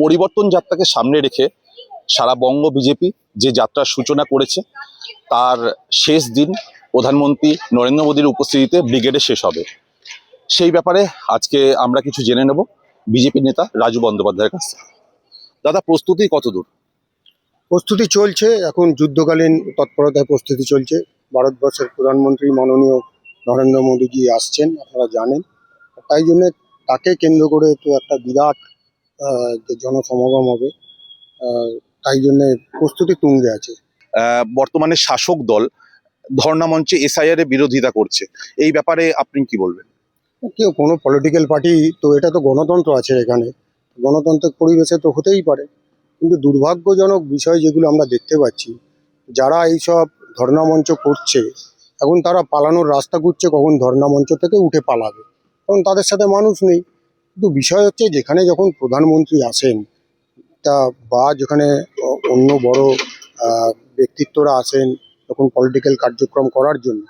পরিবর্তন যাত্রাকে সামনে রেখে সারা বঙ্গ বিজেপি যে যাত্রার সূচনা করেছে তার শেষ দিন প্রধানমন্ত্রী নরেন্দ্র মোদীর উপস্থিতিতে ব্রিগেডে শেষ হবে। সেই ব্যাপারে আজকে আমরা কিছু জেনে নেব বিজেপি নেতা রাজু বন্দ্যোপাধ্যায়ের কাছ থেকে। দাদা, প্রস্তুতি কতদূর? প্রস্তুতি চলছে, এখন যুদ্ধকালীন তৎপরতায় প্রস্তুতি চলছে। ভারতবর্ষের প্রধানমন্ত্রী মাননীয় নরেন্দ্র মোদীজি আসছেন, আপনারা জানেন। তাই জন্য তাকে কেন্দ্র করে তো একটা বিরাট যে জনসমাগম হবে, তাই জন্যে প্রস্তুতি তুঙ্গে আছে। বর্তমানে শাসক দল ধর্ণা মঞ্চে এসআইআর এর বিরোধিতা করছে, এই ব্যাপারে আপনি কি বলবেন? কেউ কোনো পলিটিক্যাল পার্টি তো, এটা তো গণতন্ত্র আছে, এখানে গণতান্ত্রিক পরিবেশে তো হতেই পারে। কিন্তু দুর্ভাগ্যজনক বিষয় যেগুলো আমরা দেখতে পাচ্ছি, যারা এইসব ধর্ণা মঞ্চ করছে, এখন তারা পালানোর রাস্তা খুঁজছে কখন ধর্ণা মঞ্চ থেকে উঠে পালাবে, কারণ তাদের সাথে মানুষ নেই। কিন্তু বিষয় হচ্ছে, যেখানে যখন প্রধানমন্ত্রী আসেন বা যেখানে অন্য বড় ব্যক্তিত্বরা আসেন তখন পলিটিক্যাল কার্যক্রম করার জন্য,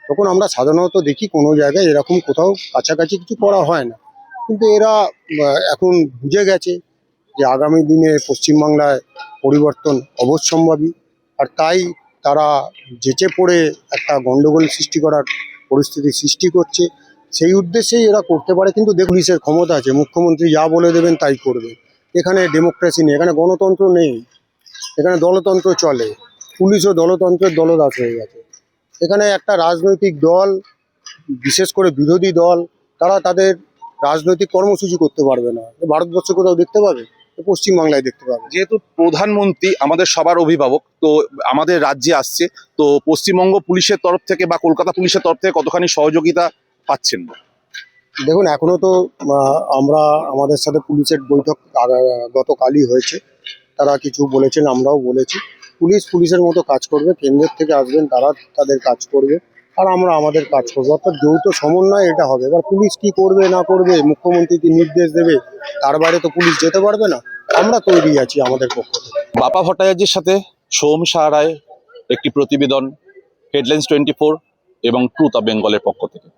তখন আমরা সাধারণত দেখি কোনো জায়গায় এরকম কোথাও কাছাকাছি কিছু করা হয় না। কিন্তু এরা এখন বুঝে গেছে যে আগামী দিনে পশ্চিমবাংলায় পরিবর্তন অবশ্যম্ভাবী, আর তাই তারা যেচে পড়ে একটা গণ্ডগোল সৃষ্টি করার পরিস্থিতি সৃষ্টি করছে। সেই উদ্দেশ্যেই এরা করতে পারে। কিন্তু পুলিশের ক্ষমতা আছে, মুখ্যমন্ত্রী যা বলে দেবেন তাই করবে। এখানে ডেমোক্রেসি নেই, এখানে গণতন্ত্র নেই, এখানে দলতন্ত্র চলে। পুলিশও দলতন্ত্রের দলদাস হয়ে গেছে। এখানে একটা রাজনৈতিক দল, বিশেষ করে বিরোধী দল, তারা তাদের রাজনৈতিক কর্মসূচি করতে পারবে না। ভারতবর্ষে কোথাও দেখতে পাবে? পশ্চিমবাংলায় দেখতে পাবে। যেহেতু প্রধানমন্ত্রী আমাদের সবার অভিভাবক, তো আমাদের রাজ্যে আসছে, তো পশ্চিমবঙ্গ পুলিশের তরফ থেকে বা কলকাতা পুলিশের তরফ থেকে কতখানি সহযোগিতা পাচ্ছেন? দেখুন, এখনও তো আমরা আমাদের সাথে পুলিশের বৈঠক গতকালই হয়েছে। তারা কিছু বলেছেন, আমরাও বলেছি। পুলিশের মতো কাজ করবে, কেন্দ্রের থেকে আসবেন তারা তাদের কাজ করবে, আর আমরা আমাদের কাজ করবো। অর্থাৎ যৌথ সমন্বয় এটা হবে। এবার পুলিশ কি করবে না করবে, মুখ্যমন্ত্রী কি নির্দেশ দেবে, তার বাইরে তো পুলিশ যেতে পারবে না। আমরা তৈরি আছি আমাদের পক্ষ থেকে। বাপা ভট্টাচার্যের সাথে সোম শাহ রায় একটি প্রতিবেদন, হেডলাইন্স 24 এবং ট্রুথ অফ বেঙ্গলের পক্ষ থেকে।